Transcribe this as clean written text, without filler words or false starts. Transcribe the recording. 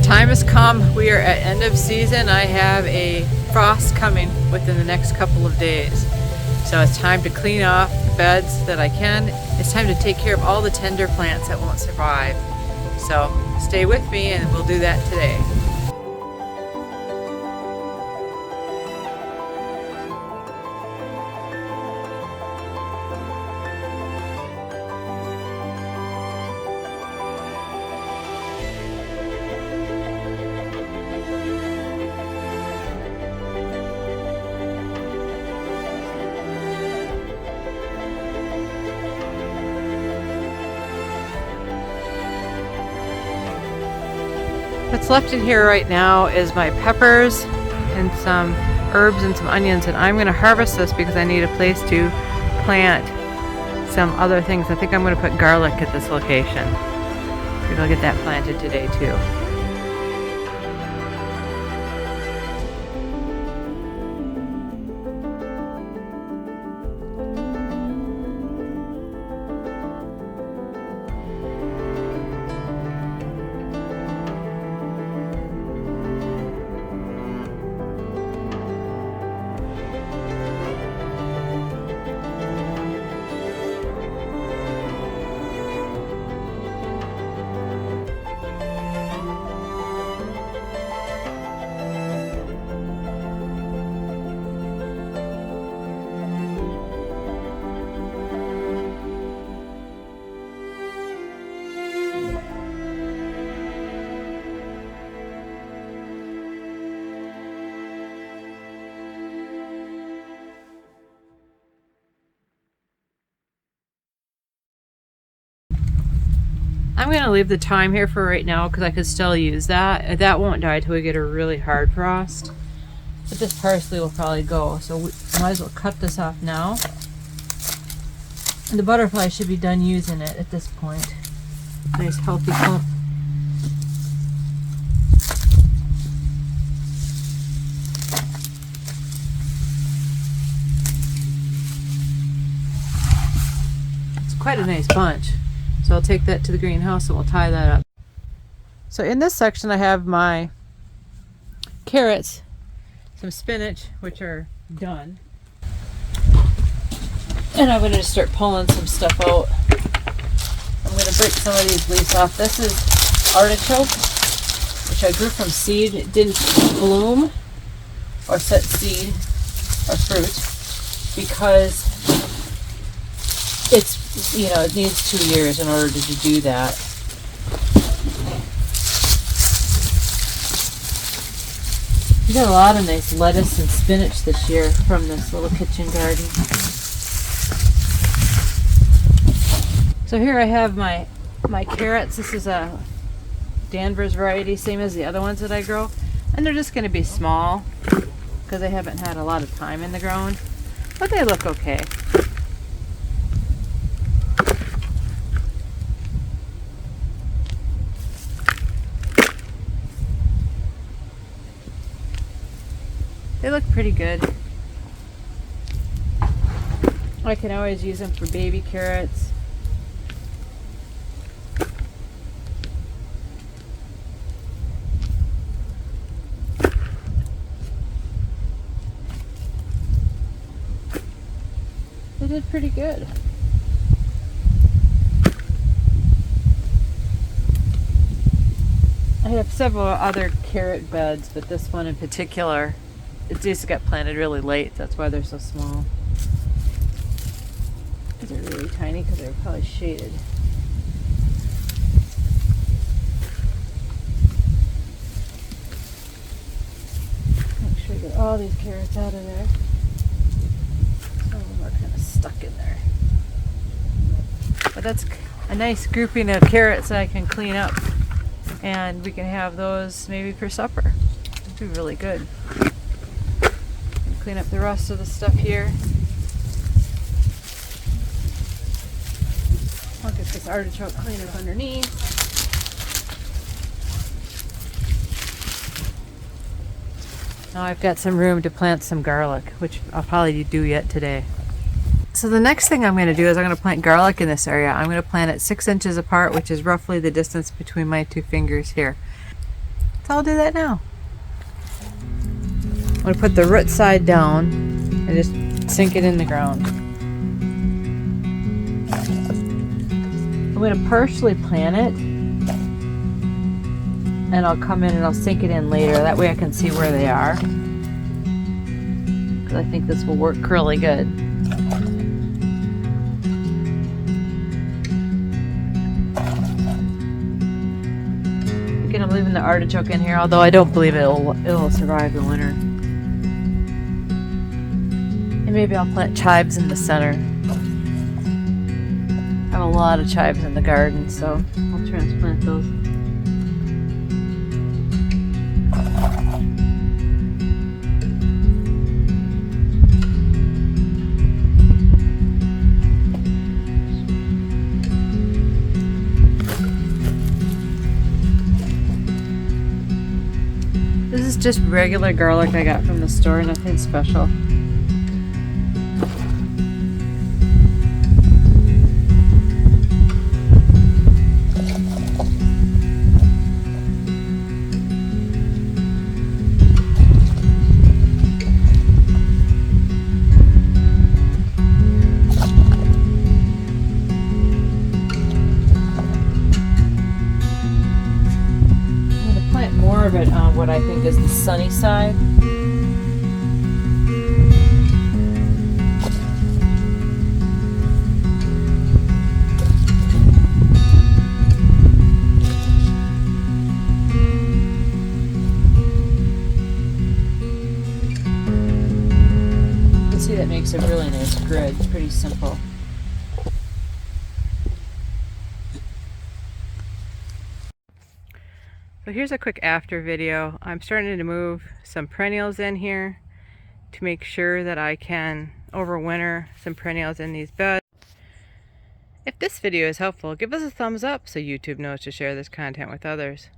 time has come. We are at end of season. I have a frost coming within the next couple of days. So it's time to clean off the beds that I can. It's time to take care of all the tender plants that won't survive. So stay with me and we'll do that today. What's left in here right now is my peppers and some herbs and some onions, and I'm going to harvest this because I need a place to plant some other things. I think I'm going to put garlic at this location. Maybe I'll get that planted today too. I'm going to leave the thyme here for right now because I could still use that. That won't die till we get a really hard frost. But this parsley will probably go, so we might as well cut this off now. And the butterfly should be done using it at this point. Nice healthy clump. It's quite a nice bunch. So I'll take that to the greenhouse and we'll tie that up. So in this section I have my carrots, some spinach, which are done. And I'm going to just start pulling some stuff out. I'm going to break some of these leaves off. This is artichoke, which I grew from seed. It didn't bloom or set seed or fruit because it's, you know, it needs 2 years in order to do that. We got a lot of nice lettuce and spinach this year from this little kitchen garden. So here I have my carrots. This is a Danvers variety, same as the other ones that I grow. And they're just going to be small because they haven't had a lot of time in the ground. But they look okay. They look pretty good. I can always use them for baby carrots. They did pretty good. I have several other carrot beds, but this one in particular, it just got planted really late. That's why they're so small. They're really tiny because they're probably shaded. Make sure you get all these carrots out of there. Some of them are kind of stuck in there. But that's a nice grouping of carrots that I can clean up. And we can have those maybe for supper. It'd be really good. Clean up the rest of the stuff here. I'll get this artichoke cleaned up underneath. Now I've got some room to plant some garlic, which I'll probably do yet today. So the next thing I'm going to do is I'm going to plant garlic in this area. I'm going to plant it 6 inches apart, which is roughly the distance between my two fingers here. So I'll do that now. I'm going to put the root side down and just sink it in the ground. I'm going to partially plant it, and I'll come in and I'll sink it in later. That way I can see where they are. Because I think this will work really good. Again, I'm leaving the artichoke in here, although I don't believe it'll survive the winter. And maybe I'll plant chives in the center. I have a lot of chives in the garden, so I'll transplant those. This is just regular garlic I got from the store, nothing special. More of it on what I think is the sunny side. You can see that makes a really nice grid. It's pretty simple. So here's a quick after video. I'm starting to move some perennials in here to make sure that I can overwinter some perennials in these beds. If this video is helpful, give us a thumbs up so YouTube knows to share this content with others.